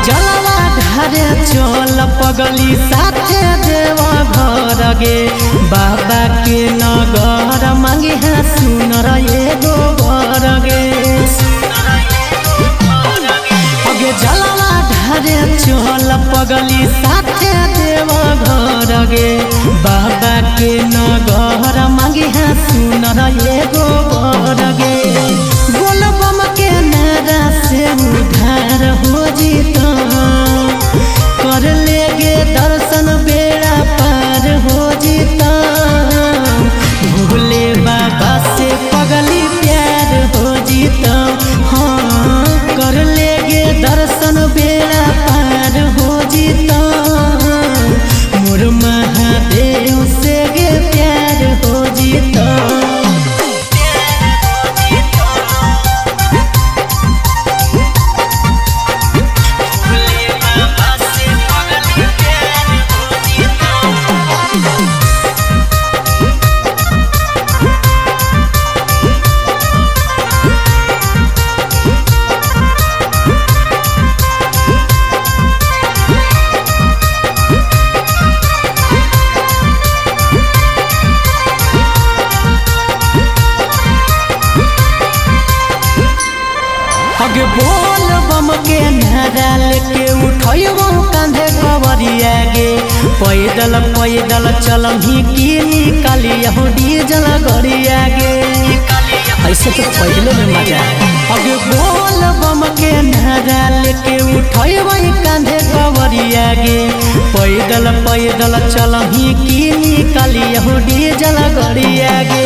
जलवा ढारे चल पगली साथे देव घर गे बाबा के नगर मांगे है सुनर एगो घर गे अगे जलवा ढारे चल पगली साथे देव घर गे बाबा के नगर मांगे है सुनर एगो घर गे बोल बम के नारा से उधार हो जीता कर लेगे दर्शन बेड़ा पार हो जीता भोले बाबा से पगली प्यार हो जीता हाँ कर लेगे दर्शन बेड़ा पार हो जीता मोर महादेव से गे प्यार हो जीता। अगे बोल बम के नारा लेके उठो कांधे कवरिया गे पैदल पैदल चलही की निकाली डीजल गरिया गे ऐसे तो पैदल में मजा अगे बोल बम के नारा लेके उठो कांधे कवरिया गे पैदल पैदल चलही की निकाली डीजल गरिया गे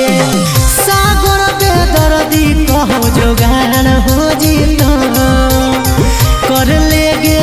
सागर बेदर्दी कहो जोगाड़ हो जीता कर लेगे